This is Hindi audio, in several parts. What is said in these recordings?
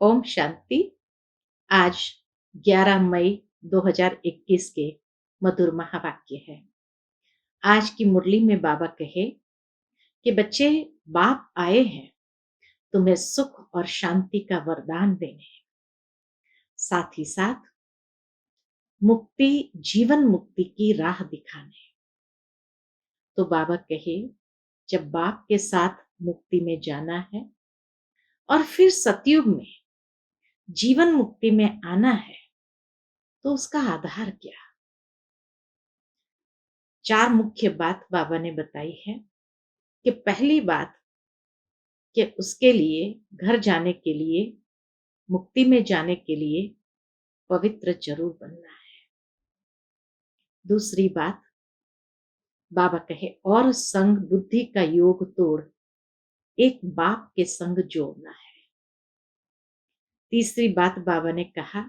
ओम शांति। आज 11 मई 2021 के मधुर महावाक्य है। आज की मुरली में बाबा कहे कि बच्चे, बाप आए हैं तुम्हें सुख और शांति का वरदान देने, साथ ही साथ मुक्ति, जीवन मुक्ति की राह दिखाने। तो बाबा कहे, जब बाप के साथ मुक्ति में जाना है और फिर सतयुग में जीवन मुक्ति में आना है, तो उसका आधार क्या? 4 मुख्य बात बाबा ने बताई है कि पहली बात कि उसके लिए, घर जाने के लिए, मुक्ति में जाने के लिए पवित्र जरूर बनना है। दूसरी बात बाबा कहे, और संग बुद्धि का योग तोड़ एक बाप के संग जोड़ना है। तीसरी बात बाबा ने कहा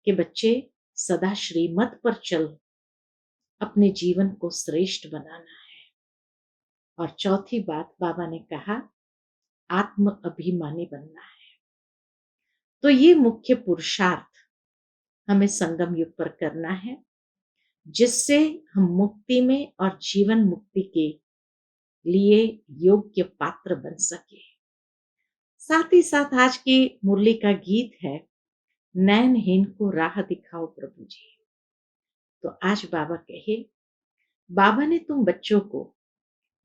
कि बच्चे, सदा श्रीमत पर चल अपने जीवन को श्रेष्ठ बनाना है। और चौथी बात बाबा ने कहा, आत्म अभिमानी बनना है। तो ये मुख्य पुरुषार्थ हमें संगम युग पर करना है, जिससे हम मुक्ति में और जीवन मुक्ति के लिए योग्य पात्र बन सके। साथ ही साथ आज की मुरली का गीत है, नैनहीन को राह दिखाओ प्रभु जी। तो आज बाबा कहे, बाबा ने तुम बच्चों को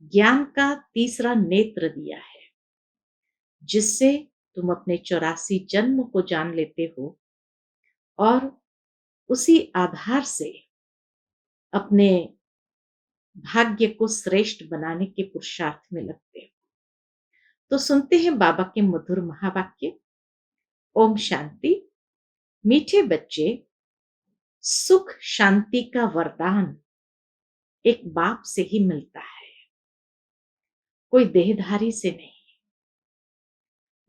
ज्ञान का तीसरा नेत्र दिया है, जिससे तुम अपने 84 जन्म को जान लेते हो और उसी आधार से अपने भाग्य को श्रेष्ठ बनाने के पुरुषार्थ में लगते हो। तो सुनते हैं बाबा के मधुर महावाक्य। ओम शांति। मीठे बच्चे, सुख शांति का वरदान एक बाप से ही मिलता है, कोई देहधारी से नहीं।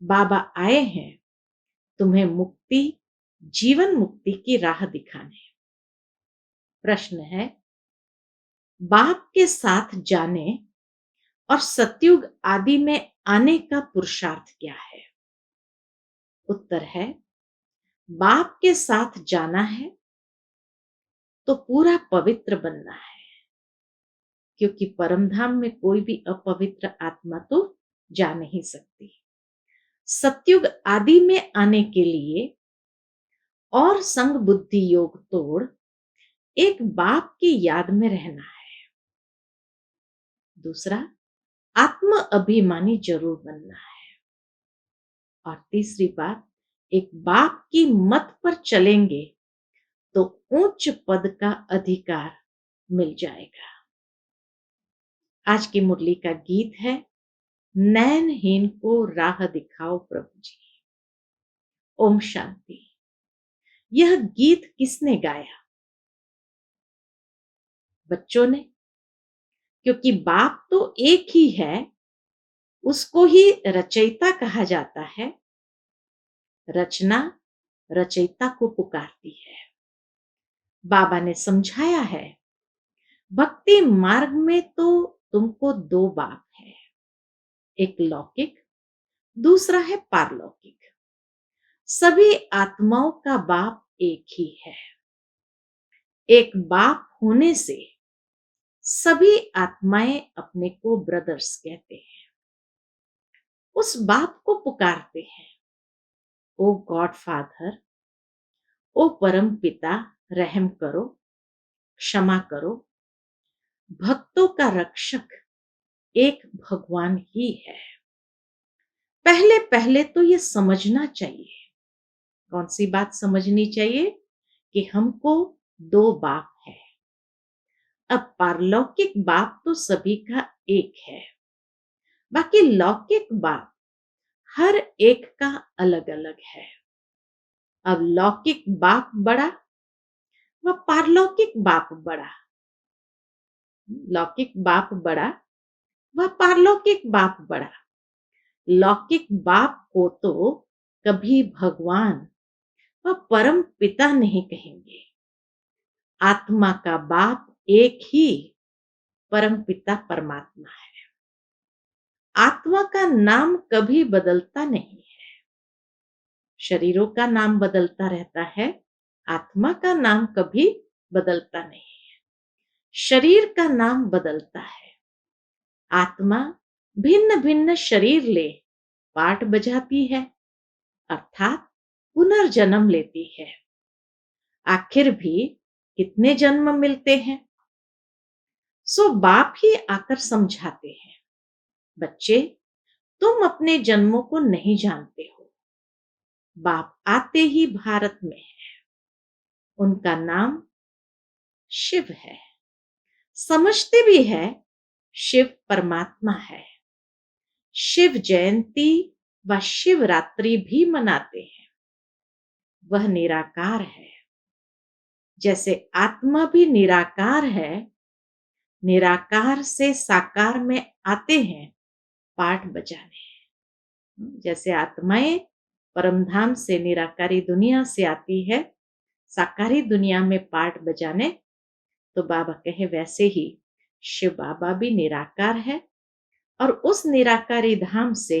बाबा आए हैं तुम्हें मुक्ति, जीवन मुक्ति की राह दिखाने। प्रश्न है, बाप के साथ जाने और सतयुग आदि में आने का पुरुषार्थ क्या है? उत्तर है, बाप के साथ जाना है तो पूरा पवित्र बनना है, क्योंकि परमधाम में कोई भी अपवित्र आत्मा तो जा नहीं सकती। सतयुग आदि में आने के लिए और संग बुद्धि योग तोड़ एक बाप की याद में रहना है। दूसरा, आत्म अभिमानी जरूर बनना है। और तीसरी बात, एक बाप की मत पर चलेंगे तो उच्च पद का अधिकार मिल जाएगा। आज की मुरली का गीत है, नैनहीन को राह दिखाओ प्रभु जी। ओम शांति। यह गीत किसने गाया? बच्चों ने, क्योंकि बाप तो एक ही है, उसको ही रचयिता कहा जाता है। रचना रचयिता को पुकारती है। बाबा ने समझाया है, भक्ति मार्ग में तो तुमको 2 बाप है, एक लौकिक, दूसरा है पारलौकिक। सभी आत्माओं का बाप एक ही है। एक बाप होने से सभी आत्माएं अपने को ब्रदर्स कहते हैं, उस बाप को पुकारते हैं, ओ गॉड फादर, ओ परम पिता, रहम करो, क्षमा करो। भक्तों का रक्षक एक भगवान ही है। पहले पहले तो ये समझना चाहिए। कौन सी बात समझनी चाहिए? कि हमको 2 बाप है। अब पारलौकिक बाप तो सभी का एक है, बाकी लौकिक बाप हर एक का अलग अलग है। अब लौकिक बाप बड़ा व पारलौकिक बाप बड़ा। लौकिक बाप बड़ा व पारलौकिक बाप बड़ा। लौकिक बाप को तो कभी भगवान व परम पिता नहीं कहेंगे। आत्मा का बाप एक ही परम पिता परमात्मा है। आत्मा का नाम कभी बदलता नहीं है। शरीरों का नाम बदलता रहता है, आत्मा का नाम कभी बदलता नहीं। शरीर का नाम बदलता है, आत्मा भिन्न भिन्न शरीर ले पाठ बजाती है, अर्थात पुनर्जन्म लेती है। आखिर भी कितने जन्म मिलते हैं? सो बाप ही आकर समझाते हैं, बच्चे तुम अपने जन्मों को नहीं जानते हो। बाप आते ही भारत में है, उनका नाम शिव है। समझते भी है शिव परमात्मा है। शिव जयंती व शिवरात्रि भी मनाते हैं। वह निराकार है, जैसे आत्मा भी निराकार है। निराकार से साकार में आते हैं पाठ बजाने। जैसे आत्माएं परमधाम से निराकारी दुनिया से आती है साकारी दुनिया में पाठ बजाने, तो बाबा कहे वैसे ही शिव बाबा भी निराकार है और उस निराकारी धाम से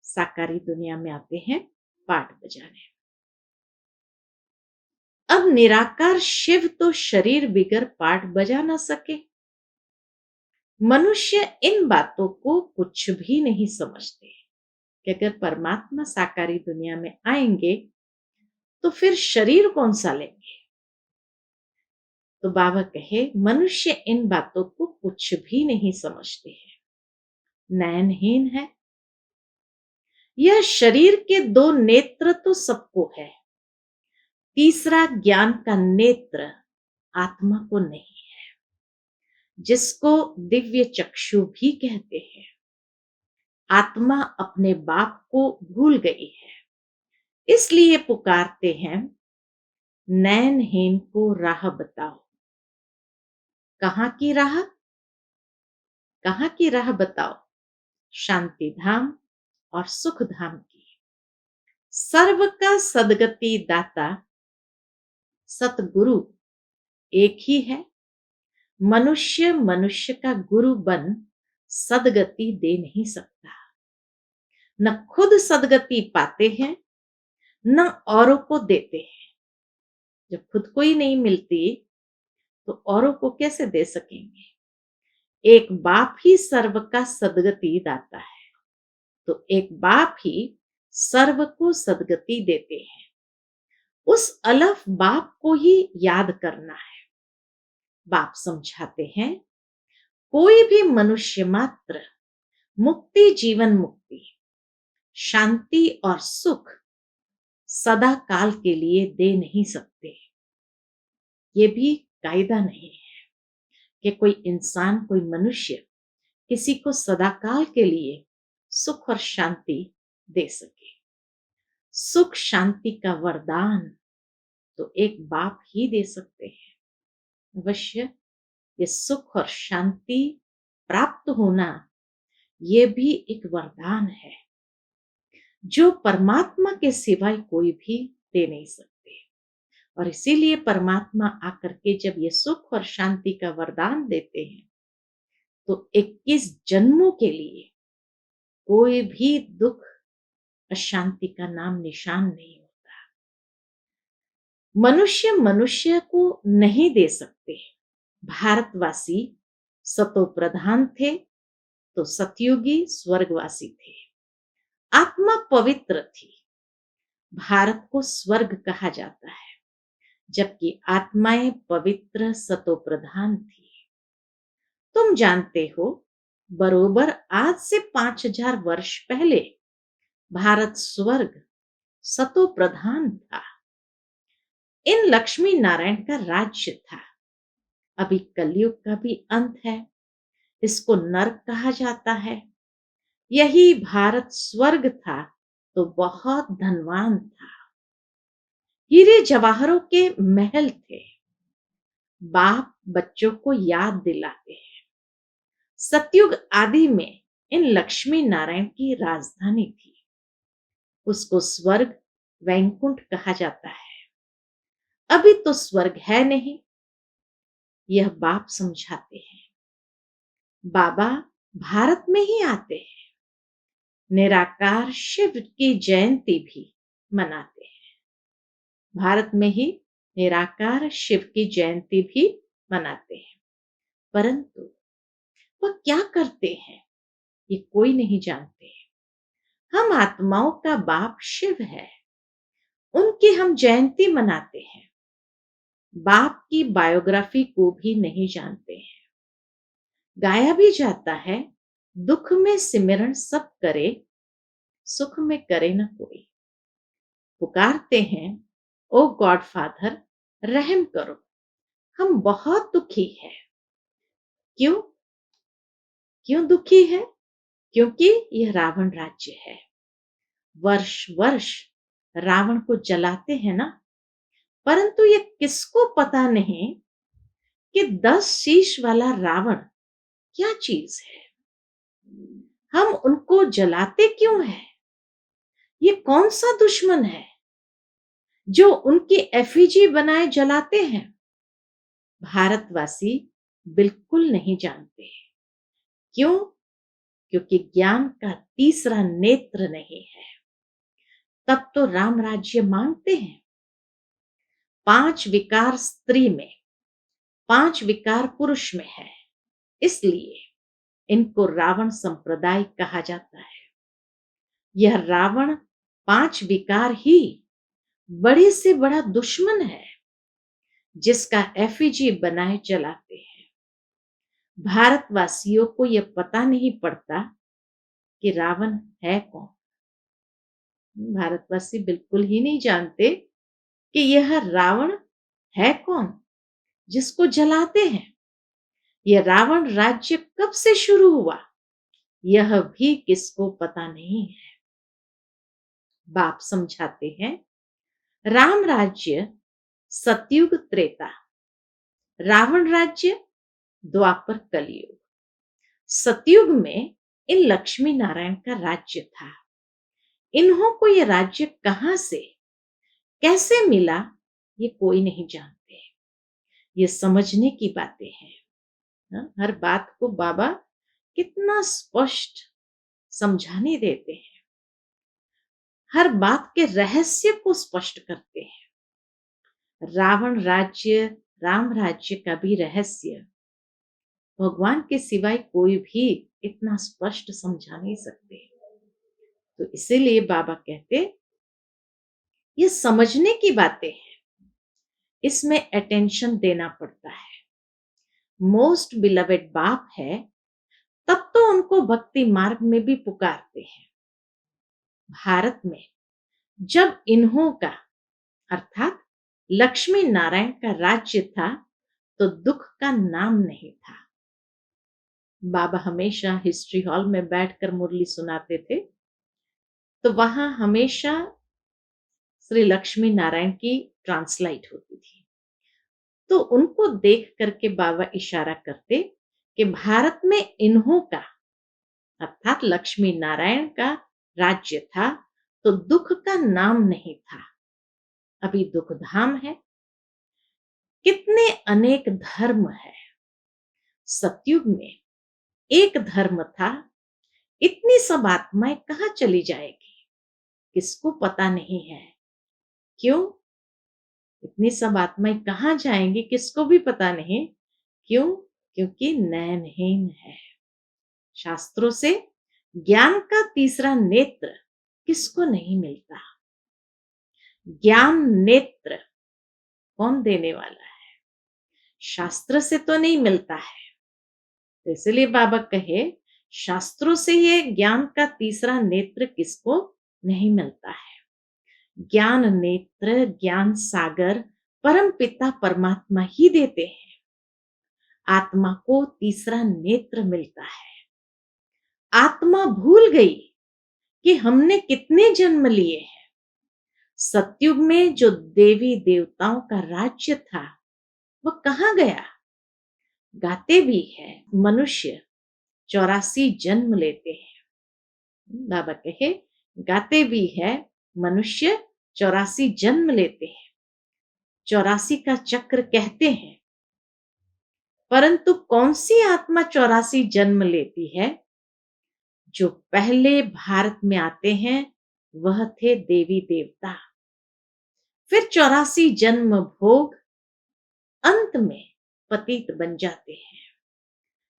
साकारी दुनिया में आते हैं पाठ बजाने। अब निराकार शिव तो शरीर बिगर पाठ बजा ना सके। मनुष्य इन बातों को कुछ भी नहीं समझते कि अगर परमात्मा साकारी दुनिया में आएंगे तो फिर शरीर कौन सा लेंगे। तो बाबा कहे मनुष्य इन बातों को कुछ भी नहीं समझते हैं, नयनहीन है। यह शरीर के दो नेत्र तो सबको है, तीसरा ज्ञान का नेत्र आत्मा को नहीं है, जिसको दिव्य चक्षु भी कहते हैं। आत्मा अपने बाप को भूल गई है, इसलिए पुकारते हैं नयनहीन को राह बताओ। कहां की राह? कहां की राह बताओ? शांति धाम और सुख धाम की। सर्व का सदगति दाता सतगुरु एक ही है। मनुष्य मनुष्य का गुरु बन सदगति दे नहीं सकता। न खुद सदगति पाते हैं न औरों को देते हैं। जब खुद को ही नहीं मिलती तो औरों को कैसे दे सकेंगे। एक बाप ही सर्व का सदगति दाता है, तो एक बाप ही सर्व को सदगति देते हैं। उस अलफ बाप को ही याद करना है। बाप समझाते हैं कोई भी मनुष्य मात्र मुक्ति, जीवन मुक्ति, शांति और सुख सदा काल के लिए दे नहीं सकते। ये भी कायदा नहीं है कि कोई इंसान, कोई मनुष्य किसी को सदाकाल के लिए सुख और शांति दे सके। सुख शांति का वरदान तो एक बाप ही दे सकते हैं। अवश्य ये सुख और शांति प्राप्त होना ये भी एक वरदान है जो परमात्मा के सिवाय कोई भी दे नहीं सकते। और इसीलिए परमात्मा आकर के जब ये सुख और शांति का वरदान देते हैं तो 21 जन्मों के लिए कोई भी दुख अशांति का नाम निशान नहीं होता। मनुष्य मनुष्य को नहीं दे सकते। भारतवासी सतो प्रधान थे तो सतयुगी स्वर्गवासी थे। आत्मा पवित्र थी, भारत को स्वर्ग कहा जाता है, जबकि आत्माएं पवित्र सतो प्रधान थी। तुम जानते हो बरोबर आज से 5000 वर्ष पहले भारत स्वर्ग सतो प्रधान था। इन लक्ष्मी नारायण का राज्य था। अभी कलयुग का भी अंत है, इसको नरक कहा जाता है। यही भारत स्वर्ग था तो बहुत धनवान था। हीरे जवाहरों के महल थे। बाप बच्चों को याद दिलाते हैं सतयुग आदि में इन लक्ष्मी नारायण की राजधानी थी, उसको स्वर्ग वैकुंठ कहा जाता है। अभी तो स्वर्ग है नहीं, यह बाप समझाते हैं। बाबा भारत में ही आते हैं। निराकार शिव की जयंती भी मनाते हैं। भारत में ही निराकार शिव की जयंती भी मनाते हैं, परंतु वह क्या करते हैं ये कोई नहीं जानते। हम आत्माओं का बाप शिव है, उनकी हम जयंती मनाते हैं, बाप की बायोग्राफी को भी नहीं जानते हैं। गाया भी जाता है, दुख में सिमरण सब करे, सुख में करे न कोई। पुकारते हैं, ओ गॉड फादर रहम करो, हम बहुत दुखी हैं। क्यों? क्यों दुखी है? क्योंकि यह रावण राज्य है। वर्ष वर्ष रावण को जलाते हैं ना, परंतु ये किसको पता नहीं कि 10 शीश वाला रावण क्या चीज है। हम उनको जलाते क्यों हैं? ये कौन सा दुश्मन है जो उनकी एफिजी बनाए जलाते हैं? भारतवासी बिल्कुल नहीं जानते। क्यों? क्योंकि ज्ञान का तीसरा नेत्र नहीं है। तब तो राम राज्य मांगते हैं। 5 विकार स्त्री में, 5 विकार पुरुष में है, इसलिए इनको रावण संप्रदाय कहा जाता है। यह रावण 5 विकार ही बड़े से बड़ा दुश्मन है, जिसका एफिजी बनाए जलाते हैं। भारतवासियों को यह पता नहीं पड़ता कि रावण है कौन। भारतवासी बिल्कुल ही नहीं जानते कि यह रावण है कौन जिसको जलाते हैं। यह रावण राज्य कब से शुरू हुआ यह भी किसको पता नहीं है। बाप समझाते हैं, राम राज्य सतयुग त्रेता, रावण राज्य द्वापर कलयुग। सतयुग में इन लक्ष्मी नारायण का राज्य था। इन्हों को यह राज्य कहां से कैसे मिला ये कोई नहीं जानते। ये समझने की बातें हैं। हर बात को बाबा कितना स्पष्ट समझाने देते हैं, हर बात के रहस्य को स्पष्ट करते हैं। रावण राज्य राम राज्य का भी रहस्य भगवान के सिवाय कोई भी इतना स्पष्ट समझा नहीं सकते। तो इसीलिए बाबा कहते ये समझने की बातें हैं, इसमें अटेंशन देना पड़ता है। मोस्ट बिलवेड बाप है, तब तो उनको भक्ति मार्ग में भी पुकारते हैं। भारत में जब इन्हों का अर्थात लक्ष्मी नारायण का राज्य था तो दुख का नाम नहीं था। बाबा हमेशा हिस्ट्री हॉल में बैठकर मुरली सुनाते थे, तो वहां हमेशा श्री लक्ष्मी नारायण की ट्रांसलाइट होती थी। तो उनको देख करके बाबा इशारा करते कि भारत में इन्हों का अर्थात लक्ष्मी नारायण का राज्य था तो दुख का नाम नहीं था, अभी दुख धाम है। कितने अनेक धर्म है। सतयुग में एक धर्म था, इतनी सब आत्माएं कहां चली जाएगी किसको पता नहीं है। क्यों? इतनी सब आत्माएं कहां जाएंगी किसको भी पता नहीं। क्यों? क्योंकि नयनहीन है। शास्त्रों से ज्ञान का तीसरा नेत्र किसको नहीं मिलता। ज्ञान नेत्र कौन देने वाला है? शास्त्र से तो नहीं मिलता है। तो इसलिए बाबा कहे शास्त्रों से ये ज्ञान का तीसरा नेत्र किसको नहीं मिलता है। ज्ञान नेत्र ज्ञान सागर परम पिता परमात्मा ही देते हैं। आत्मा को तीसरा नेत्र मिलता है। आत्मा भूल गई कि हमने कितने जन्म लिए हैं। सतयुग में जो देवी देवताओं का राज्य था वह कहां गया? गाते भी है, मनुष्य 84 जन्म लेते हैं। बाबा कहे गाते भी है, मनुष्य 84 जन्म लेते हैं, 84 का चक्र कहते हैं। परंतु कौन सी आत्मा 84 जन्म लेती है? जो पहले भारत में आते हैं वह थे देवी देवता। फिर 84 जन्म भोग, अंत में पतित बन जाते हैं।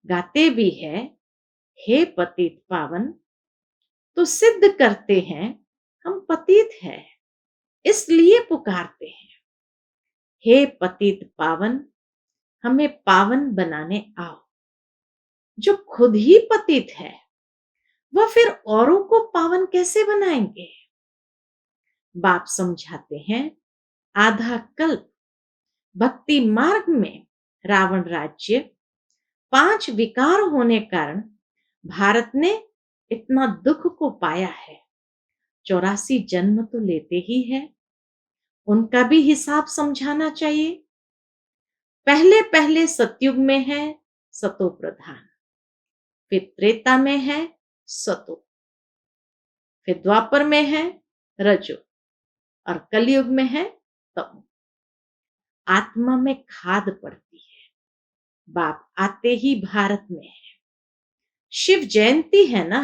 गाते भी है, हे पतित पावन, तो सिद्ध करते हैं हम पतित हैं, इसलिए पुकारते हैं। हे पतित पावन, हमें पावन बनाने आओ। जो खुद ही पतित है, वह फिर औरों को पावन कैसे बनाएंगे? बाप समझाते हैं, आधा कल्प भक्ति मार्ग में रावण राज्य, 5 विकार होने कारण भारत ने इतना दुख को पाया है। 84 जन्म तो लेते ही है, उनका भी हिसाब समझाना चाहिए। पहले पहले सतयुग में है सतो प्रधान, फिर त्रेता में है सतो, फिर द्वापर में है रजो, और कलयुग में है तमो। आत्मा में खाद पड़ती है। बाप आते ही भारत में है। शिव जयंती है ना,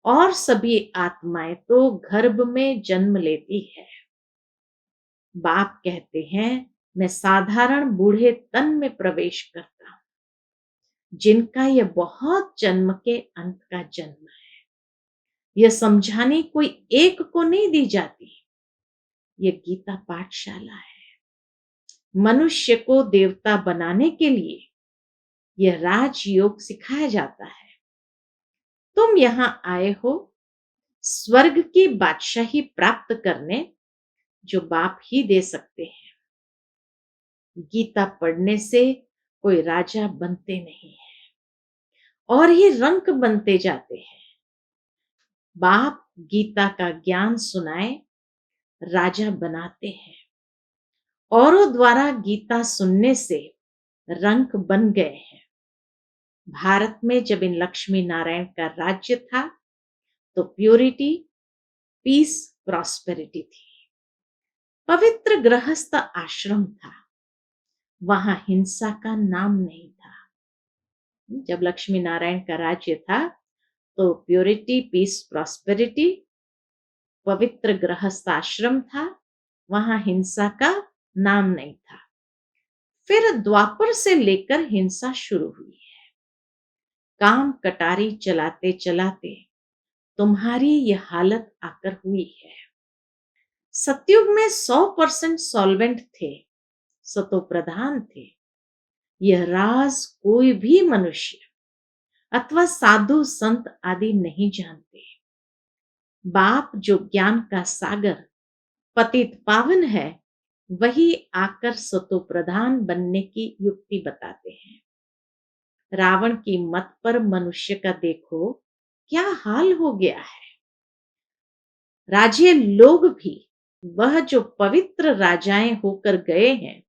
और सभी आत्माएं तो गर्भ में जन्म लेती है। बाप कहते हैं, मैं साधारण बूढ़े तन में प्रवेश करता हूं, जिनका यह बहुत जन्म के अंत का जन्म है। यह समझाने कोई एक को नहीं दी जाती। यह गीता पाठशाला है। मनुष्य को देवता बनाने के लिए यह राजयोग सिखाया जाता है। तुम यहां आए हो स्वर्ग की बादशाही प्राप्त करने, जो बाप ही दे सकते हैं। गीता पढ़ने से कोई राजा बनते नहीं है, और ही रंक बनते जाते हैं। बाप गीता का ज्ञान सुनाए, राजा बनाते हैं। औरों द्वारा गीता सुनने से रंक बन गए हैं। भारत में जब इन लक्ष्मी नारायण का राज्य था, तो प्योरिटी, पीस, प्रॉस्पेरिटी थी। पवित्र गृहस्थ आश्रम था, वहां हिंसा का नाम नहीं था। जब लक्ष्मी नारायण का राज्य था, तो प्योरिटी, पीस, प्रॉस्पेरिटी, पवित्र गृहस्थ आश्रम था, वहां हिंसा का नाम नहीं था। फिर द्वापर से लेकर हिंसा शुरू हुई है। काम कटारी चलाते चलाते तुम्हारी यह हालत आकर हुई है। सतयुग में 100% सॉल्वेंट थे, सतो प्रधान थे। यह राज कोई भी मनुष्य अथवा साधु संत आदि नहीं जानते। बाप जो ज्ञान का सागर पतित पावन है, वही आकर सतो प्रधान बनने की युक्ति बताते हैं। रावण की मत पर मनुष्य का देखो क्या हाल हो गया है। राजे लोग भी वह जो पवित्र राजाएं होकर गए हैं,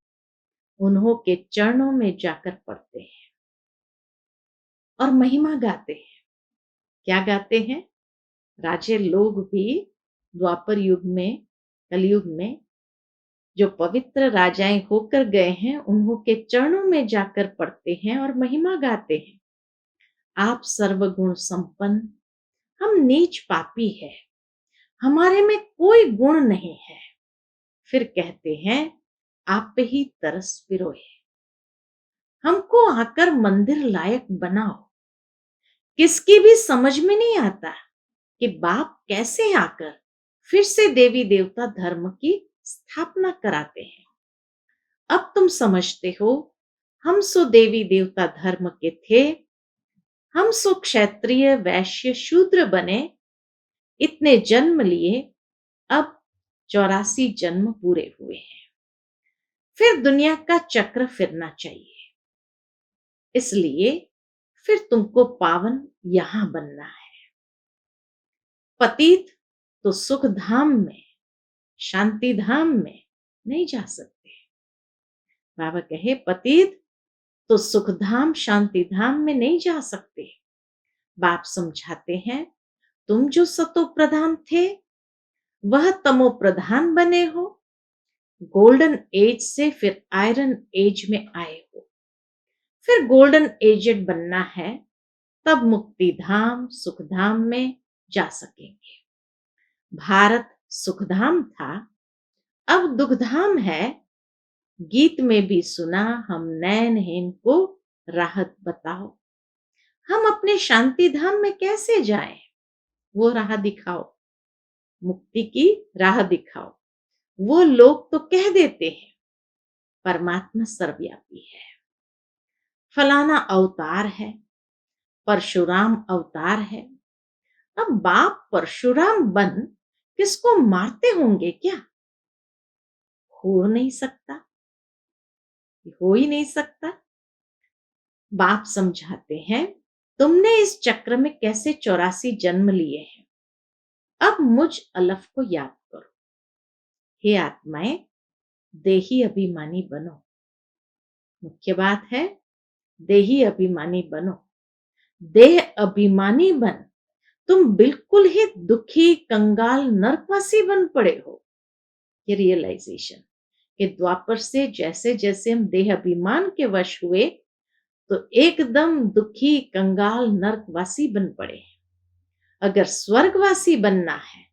उन्हों के चरणों में जाकर पड़ते हैं और महिमा गाते हैं। क्या गाते हैं? राजे लोग भी द्वापर युग में, कलयुग में जो पवित्र राजाएं होकर गए हैं, उन्हों के चरणों में जाकर पड़ते हैं और महिमा गाते हैं। आप सर्वगुण संपन्न, हम नीच पापी है, हमारे में कोई गुण नहीं है। फिर कहते हैं, आप पे ही तरस पिरोए, हमको आकर मंदिर लायक बनाओ। किसकी भी समझ में नहीं आता कि बाप कैसे आकर फिर से देवी देवता धर्म की स्थापना कराते हैं। अब तुम समझते हो, हम सो देवी देवता धर्म के थे, हम सो क्षत्रिय वैश्य शूद्र बने, इतने जन्म लिए, अब 84 जन्म पूरे हुए हैं। फिर दुनिया का चक्र फिरना चाहिए, इसलिए फिर तुमको पावन यहां बनना है। पतित तो सुख धाम में, शांति धाम में नहीं जा सकते। बाबा कहे, पतित तो सुख धाम शांति धाम में नहीं जा सकते। बाप समझाते हैं, तुम जो सतो प्रधान थे, वह तमो प्रधान बने हो। गोल्डन एज से फिर आयरन एज में आए हो, फिर गोल्डन एजेड बनना है, तब मुक्ति धाम सुख धाम में जा सकेंगे। भारत सुखधाम था, अब दुखधाम है। गीत में भी सुना हम नैनहीन को राहत बताओ। हम अपने शांति धाम में कैसे जाएं? वो राह दिखाओ, मुक्ति की राह दिखाओ। वो लोग तो कह देते हैं परमात्मा सर्वव्यापी है, फलाना अवतार है, परशुराम अवतार है। अब बाप परशुराम बन किसको मारते होंगे क्या? हो नहीं सकता, हो ही नहीं सकता। बाप समझाते हैं, तुमने इस चक्र में कैसे 84 जन्म लिए हैं। अब मुझ अलफ को याद करो। हे आत्माएं, देही अभिमानी बनो। मुख्य बात है, देही अभिमानी बनो। देह अभिमानी बन तुम बिल्कुल ही दुखी, कंगाल, नरकवासी बन पड़े हो। ये रियलाइजेशन कि द्वापर से जैसे जैसे हम देह अभिमान के वश हुए तो एकदम दुखी, कंगाल, नरकवासी बन पड़े। अगर स्वर्गवासी बनना है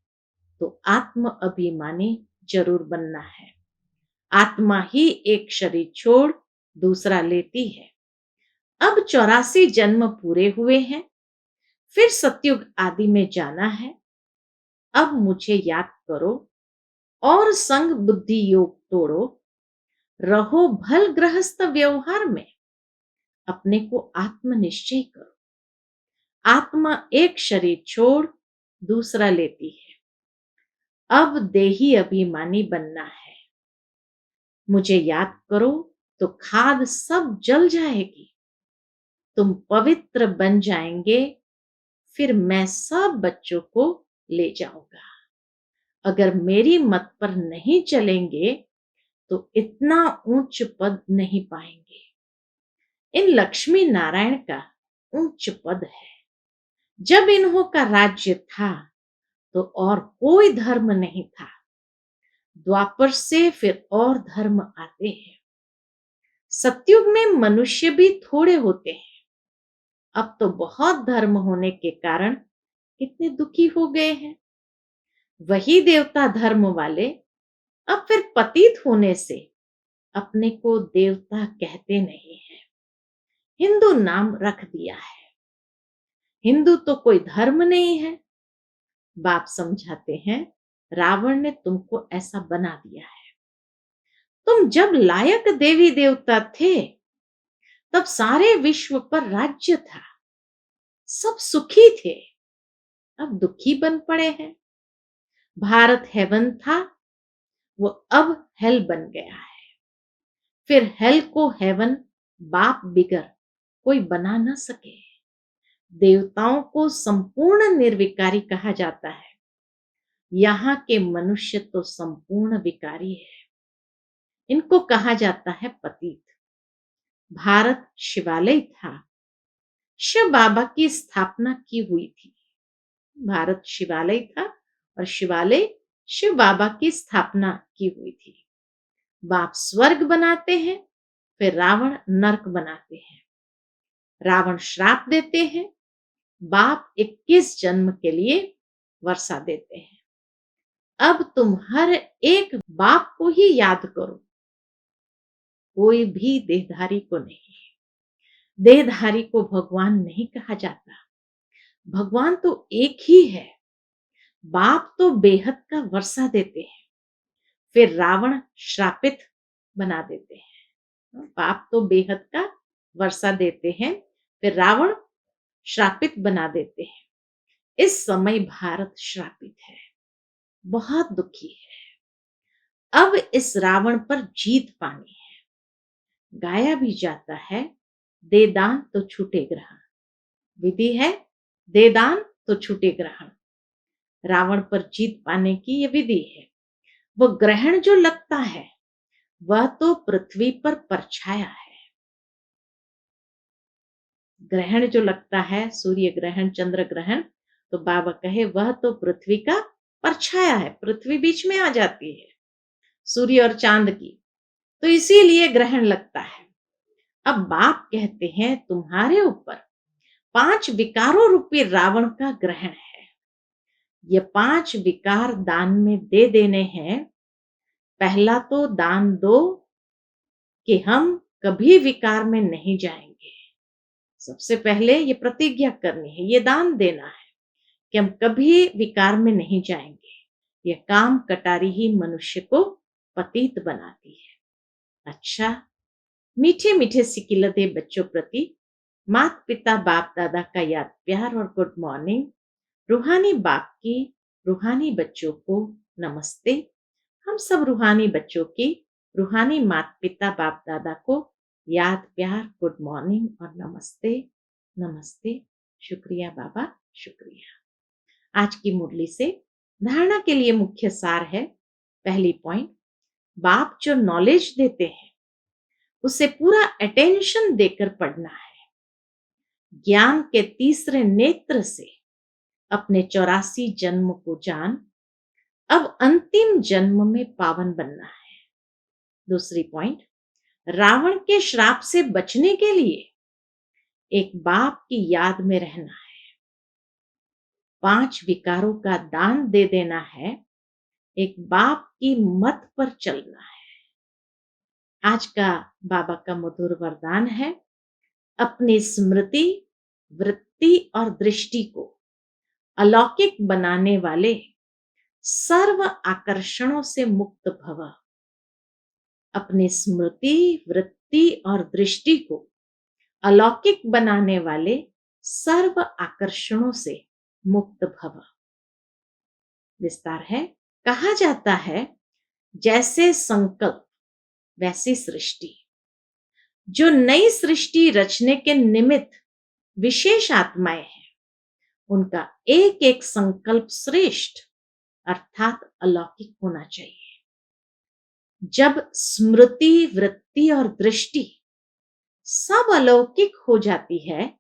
तो आत्म अभिमानी जरूर बनना है। आत्मा ही एक शरीर छोड़ दूसरा लेती है। अब 84 जन्म पूरे हुए हैं, फिर सतयुग आदि में जाना है। अब मुझे याद करो और संग बुद्धि योग तोड़ो। रहो भल गृहस्थ व्यवहार में, अपने को आत्म निश्चय करो। आत्मा एक शरीर छोड़ दूसरा लेती है। अब देही अभिमानी बनना है। मुझे याद करो तो खाद सब जल जाएगी, तुम पवित्र बन जाएंगे। फिर मैं सब बच्चों को ले जाऊंगा। अगर मेरी मत पर नहीं चलेंगे तो इतना ऊंच पद नहीं पाएंगे। इन लक्ष्मी नारायण का उच्च पद है। जब इन्हों का राज्य था तो और कोई धर्म नहीं था। द्वापर से फिर और धर्म आते हैं। सतयुग में मनुष्य भी थोड़े होते हैं। अब तो बहुत धर्म होने के कारण कितने दुखी हो गए हैं। वही देवता धर्म वाले अब फिर पतित होने से अपने को देवता कहते नहीं है, हिंदू नाम रख दिया है। हिंदू तो कोई धर्म नहीं है। बाप समझाते हैं, रावण ने तुमको ऐसा बना दिया है। तुम जब लायक देवी देवता थे तब सारे विश्व पर राज्य था, सब सुखी थे। अब दुखी बन पड़े हैं। भारत हेवन था, वो अब हेल बन गया है। फिर हेल को हेवन बाप बिगर कोई बना न सके। देवताओं को संपूर्ण निर्विकारी कहा जाता है। यहाँ के मनुष्य तो संपूर्ण विकारी है। इनको कहा जाता है पतित। भारत शिवालय था, शिव बाबा की स्थापना की हुई थी। भारत शिवालय था और शिवालय शिव बाबा की स्थापना की हुई थी। बाप स्वर्ग बनाते हैं, फिर रावण नरक बनाते हैं। रावण श्राप देते हैं, बाप 21 जन्म के लिए वर्षा देते हैं। अब तुम हर एक बाप को ही याद करो, कोई भी देहधारी को नहीं। देहधारी को भगवान नहीं कहा जाता। भगवान तो एक ही है। बाप तो बेहद का वर्षा देते हैं, फिर रावण श्रापित बना देते हैं। बाप तो बेहद का वर्षा देते हैं, फिर रावण श्रापित बना देते हैं। इस समय भारत श्रापित है, बहुत दुखी है। अब इस रावण पर जीत पानी है। गाया भी जाता है, दे दान तो छूटे ग्रहण। विधि है, दे दान तो छूटे ग्रहण। रावण पर जीत पाने की यह विधि है। वह ग्रहण जो लगता है वह तो पृथ्वी पर परछाया है। ग्रहण जो लगता है, सूर्य ग्रहण, चंद्र ग्रहण, तो बाबा कहे वह तो पृथ्वी का परछाया है। पृथ्वी बीच में आ जाती है सूर्य और चांद की, तो इसीलिए ग्रहण लगता है। अब बाप कहते हैं तुम्हारे ऊपर 5 विकारों रूपी रावण का ग्रहण है। ये 5 विकार दान में दे देने हैं। पहला तो दान दो कि हम कभी विकार में नहीं जाएँगे। सबसे पहले ये प्रतिज्ञा करनी है, ये दान देना है कि हम कभी विकार में नहीं जाएँगे। ये काम कटारी ही मनुष्य को पतित बनाती है। अच्छा, मीठे-मीठे सिकिलते बच्चों प्रति माता-पिता, बाप-दादा का याद, प्यार और गुड मॉर्निंग। रूहानी बाप की रूहानी बच्चों को नमस्ते। हम सब रूहानी बच्चों की रूहानी माता-पिता, बाप-दादा को याद, प्यार, गुड मॉर्निंग और नमस्ते, नमस्ते। शुक्रिया बाबा, शुक्रिया। आज की मुरली से धारणा के लिए मुख्य सार है। पहली पॉइंट, बाप जो नॉलेज देते हैं उसे पूरा अटेंशन देकर पढ़ना है। ज्ञान के तीसरे नेत्र से अपने 84 जन्म को जान, अब अंतिम जन्म में पावन बनना है। दूसरी पॉइंट, रावण के श्राप से बचने के लिए एक बाप की याद में रहना है। 5 विकारों का दान दे देना है। एक बाप की मत पर चलना है। आज का बाबा का मधुर वरदान है, अपनी स्मृति, वृत्ति और दृष्टि को अलौकिक बनाने वाले सर्व आकर्षणों से मुक्त भव। अपनी स्मृति, वृत्ति और दृष्टि को अलौकिक बनाने वाले सर्व आकर्षणों से मुक्त भव। विस्तार है, कहा जाता है जैसे संकल्प वैसी सृष्टि। जो नई सृष्टि रचने के निमित्त विशेष आत्माएं हैं, उनका एक एक संकल्प श्रेष्ठ अर्थात अलौकिक होना चाहिए। जब स्मृति, वृत्ति और दृष्टि सब अलौकिक हो जाती है,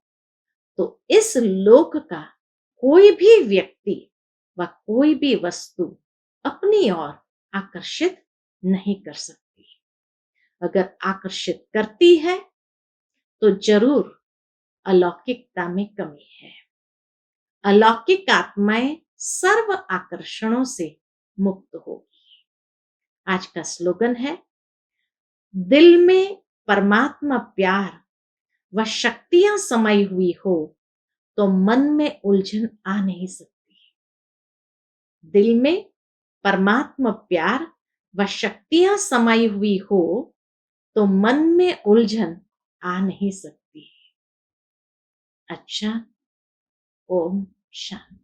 तो इस लोक का कोई भी व्यक्ति व कोई भी वस्तु अपनी ओर आकर्षित नहीं कर सकती। अगर आकर्षित करती है तो जरूर अलौकिकता में कमी है। अलौकिक आत्माएं सर्व आकर्षणों से मुक्त होगी। आज का स्लोगन है, दिल में परमात्मा प्यार व शक्तियां समाई हुई हो तो मन में उलझन आ नहीं सकती। दिल में परमात्मा प्यार व शक्तियां समाई हुई हो तो मन में उलझन आ नहीं सकती। अच्छा, ओम शांति।